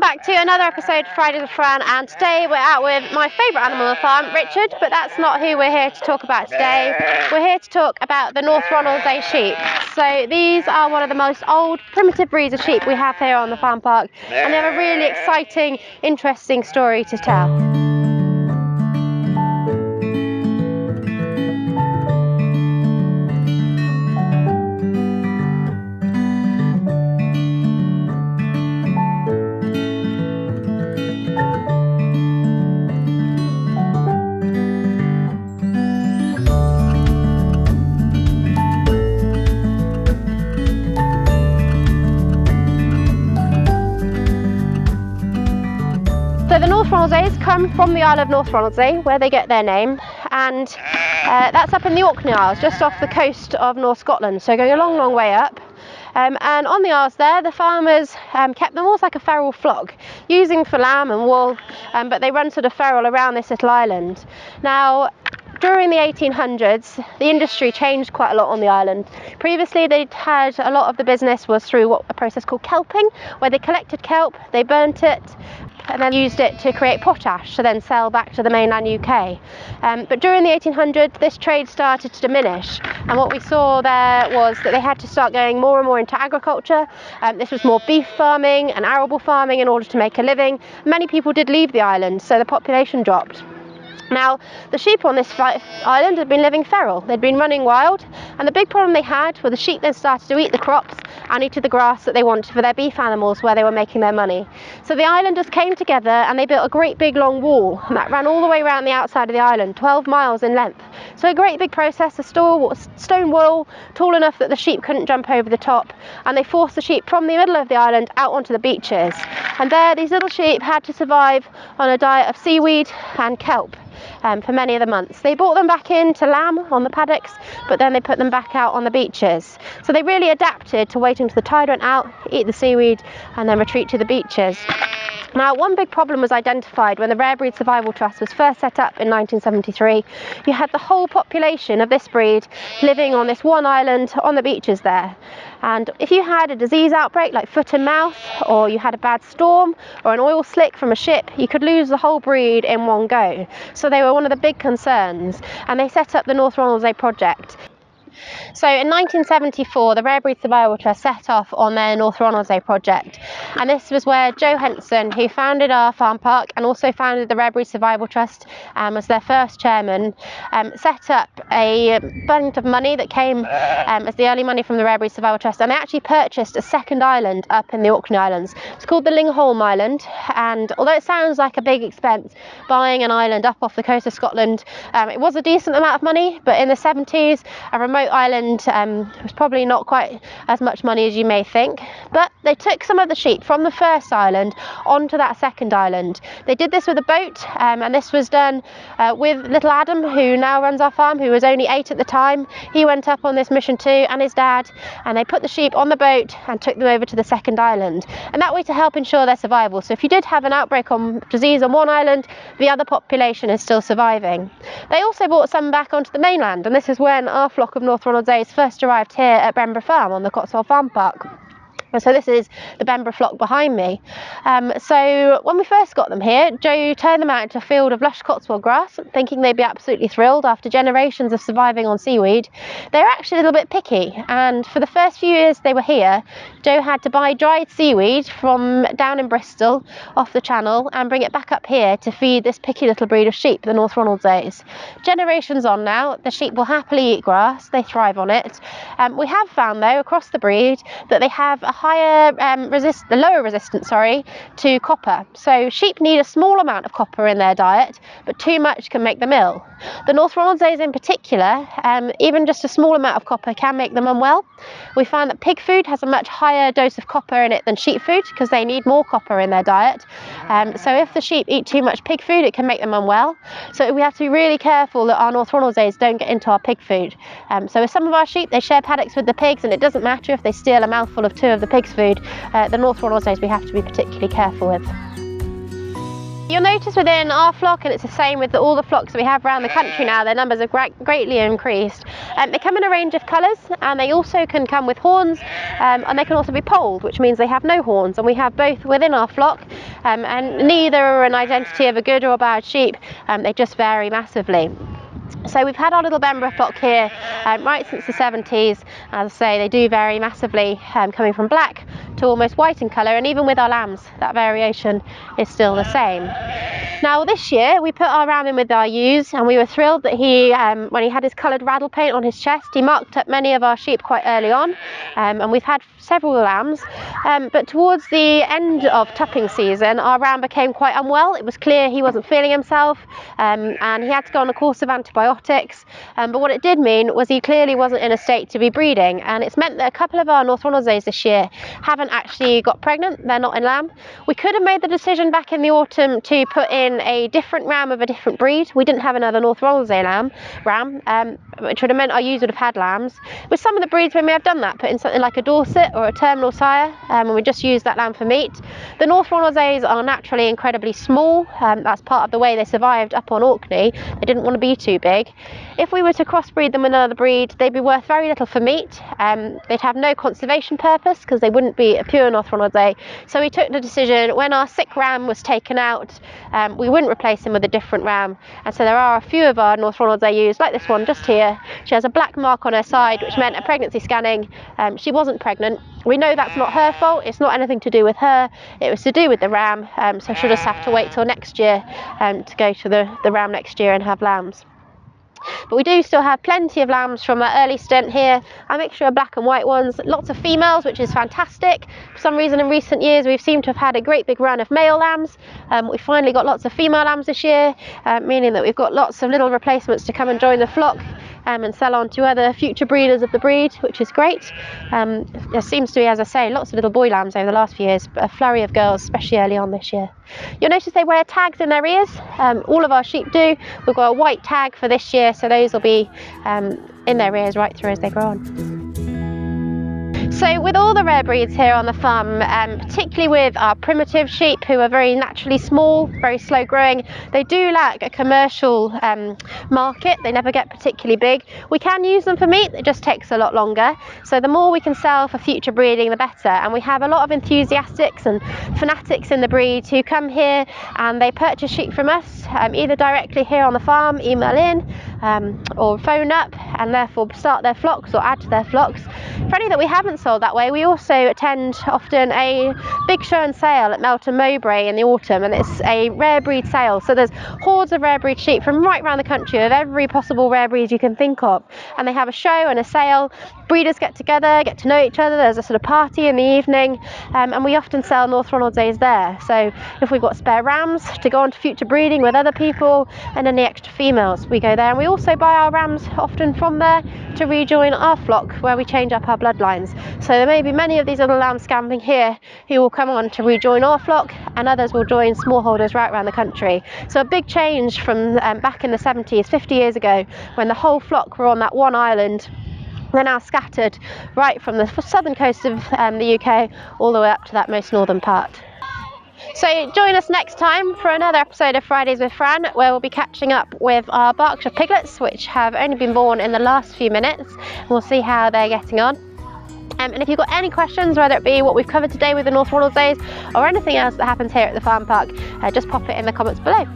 welcome back to another episode of Fridays with Fran, and today we're out with my favourite animal on the farm, Richard, but that's not who we're here to talk about today. We're here to talk about the North Ronaldsay sheep. So these are one of the most old primitive breeds of sheep we have here on the farm park, and they have a really exciting, interesting story to tell. So the North Ronaldsays come from the Isle of North Ronaldsay, where they get their name, and that's up in the Orkney Isles, just off the coast of North Scotland, so going a long, long way up. And on the Isles there, the farmers kept them almost like a feral flock, using for lamb and wool, but they run sort of feral around this little island. Now, during the 1800s, the industry changed quite a lot on the island. Previously, they'd had a lot of the business was through a process called kelping, where they collected kelp, they burnt it, and then used it to create potash to then sell back to the mainland UK. But during the 1800s, this trade started to diminish, and what we saw there was that they had to start going more and more into agriculture. This was more beef farming and arable farming in order to make a living. Many people did leave the island, so the population dropped. Now, the sheep on this island had been living feral. They'd been running wild, and the big problem they had were the sheep then started to eat the crops and eat the grass that they wanted for their beef animals, where they were making their money. So the islanders came together and they built a great big long wall that ran all the way around the outside of the island, 12 miles in length. So a great big process, a stone wall tall enough that the sheep couldn't jump over the top, and they forced the sheep from the middle of the island out onto the beaches. And there, these little sheep had to survive on a diet of seaweed and kelp. For many of the months. They brought them back in to lamb on the paddocks, but then they put them back out on the beaches. So they really adapted to waiting till the tide went out, eat the seaweed, and then retreat to the beaches. Now, one big problem was identified when the Rare Breed Survival Trust was first set up in 1973. You had the whole population of this breed living on this one island on the beaches there. And if you had a disease outbreak like foot and mouth, or you had a bad storm or an oil slick from a ship, you could lose the whole breed in one go. So they were one of the big concerns, and they set up the North Ronaldsay project. So in 1974, the Rare Breed Survival Trust set off on their North Ronaldsay project, and this was where Joe Henson, who founded our farm park and also founded the Rare Breed Survival Trust as their first chairman, set up a bunch of money that came as the early money from the Rare Breed Survival Trust, and they actually purchased a second island up in the Orkney Islands. It's called the Lingholm Island, and although it sounds like a big expense buying an island up off the coast of Scotland, it was a decent amount of money, but in the 70s, a remote island was probably not quite as much money as you may think. But they took some of the sheep from the first island onto that second island. They did this with a boat, and this was done with little Adam, who now runs our farm, who was only 8 at the time. He went up on this mission too, and his dad, and they put the sheep on the boat and took them over to the second island, and that way to help ensure their survival. So if you did have an outbreak of disease on one island, the other population is still surviving. They also brought some back onto the mainland, and this is when our flock of North Ronaldsay first arrived here at Bemborough Farm on the Cotswold Farm Park. And so this is the Bemborough flock behind me. So when we first got them here, Joe turned them out into a field of lush Cotswold grass, thinking they'd be absolutely thrilled after generations of surviving on seaweed. They're actually a little bit picky, and for the first few years they were here, Joe had to buy dried seaweed from down in Bristol off the channel and bring it back up here to feed this picky little breed of sheep, the North Ronaldsays. Generations on now, the sheep will happily eat grass, they thrive on it. We have found though across the breed that they have a lower resistance to copper. So sheep need a small amount of copper in their diet, but too much can make them ill. The North Ronaldsays in particular, even just a small amount of copper can make them unwell. We found that pig food has a much higher dose of copper in it than sheep food, because they need more copper in their diet. So if the sheep eat too much pig food, it can make them unwell. So we have to be really careful that our North Ronaldsays don't get into our pig food. So with some of our sheep, they share paddocks with the pigs, and it doesn't matter if they steal a mouthful of 2 of the pig's food. The North Ronaldsays we have to be particularly careful with. You'll notice within our flock, and it's the same with all the flocks that we have around the country now, their numbers have greatly increased. They come in a range of colours, and they also can come with horns, and they can also be polled, which means they have no horns, and we have both within our flock. and neither are an identity of a good or a bad sheep. They just vary massively. So we've had our little Bembra flock here right since the 70s. As I say, they do vary massively, coming from black to almost white in colour, and even with our lambs that variation is still the same. Now this year we put our ram in with our ewes, and we were thrilled that he, when he had his coloured raddle paint on his chest, he marked up many of our sheep quite early on, and we've had several lambs, but towards the end of tupping season our ram became quite unwell. It was clear he wasn't feeling himself, and he had to go on a course of antibiotics, but what it did mean was he clearly wasn't in a state to be breeding, and it's meant that a couple of our North Ronaldsays this year haven't actually got pregnant. They're not in lamb. We could have made the decision back in the autumn to put in a different ram of a different breed. We didn't have another North Ronaldsay ram, which would have meant our ewes would have had lambs. With some of the breeds we may have done that, put in something like a Dorset or a terminal sire, and we just used that lamb for meat. The North Ronaldsays are naturally incredibly small. That's part of the way they survived up on Orkney. They didn't want to be too big. If we were to crossbreed them with another breed, they'd be worth very little for meat. They'd have no conservation purpose because they wouldn't be a pure North Ronaldsay. So we took the decision, when our sick ram was taken out, we wouldn't replace him with a different ram. And so there are a few of our North Ronaldsay ewes, like this one just here. She has a black mark on her side, which meant at pregnancy scanning she wasn't pregnant. We know that's not her fault. It's not anything to do with her. It was to do with the ram. So she'll just have to wait till next year to go to the ram next year and have lambs. But we do still have plenty of lambs from our early stint here, a mixture of black and white ones, lots of females, which is fantastic. For some reason in recent years we've seemed to have had a great big run of male lambs. We've finally got lots of female lambs this year, meaning that we've got lots of little replacements to come and join the flock and sell on to other future breeders of the breed, which is great. There seems to be, as I say, lots of little boy lambs over the last few years, but a flurry of girls, especially early on this year. You'll notice they wear tags in their ears. All of our sheep do. We've got a white tag for this year, so those will be in their ears right through as they grow on. So with all the rare breeds here on the farm, particularly with our primitive sheep who are very naturally small, very slow growing, they do lack a commercial market. They never get particularly big. We can use them for meat, it just takes a lot longer. So the more we can sell for future breeding, the better. And we have a lot of enthusiasts and fanatics in the breed who come here and they purchase sheep from us, either directly here on the farm, email in, or phone up, and therefore start their flocks or add to their flocks. For any that we haven't sold that way, we also attend often a big show and sale at Melton Mowbray in the autumn, and it's a rare breed sale. So there's hordes of rare breed sheep from right around the country of every possible rare breed you can think of, and they have a show and a sale. Breeders get together, get to know each other. There's a sort of party in the evening, and we often sell North Ronaldsays there. So if we've got spare rams to go on to future breeding with other people, and any extra females, we go there. And we also buy our rams often from there to rejoin our flock, where we change up our bloodlines. So there may be many of these little lambs scamping here who will come on to rejoin our flock, and others will join smallholders right around the country. So a big change from back in the 70s, 50 years ago, when the whole flock were on that one island. They're now scattered right from the southern coast of the UK all the way up to that most northern part. So join us next time for another episode of Fridays with Fran, where we'll be catching up with our Berkshire piglets, which have only been born in the last few minutes. We'll see how they're getting on. And if you've got any questions, whether it be what we've covered today with the North Ronaldsays or anything else that happens here at the farm park, just pop it in the comments below.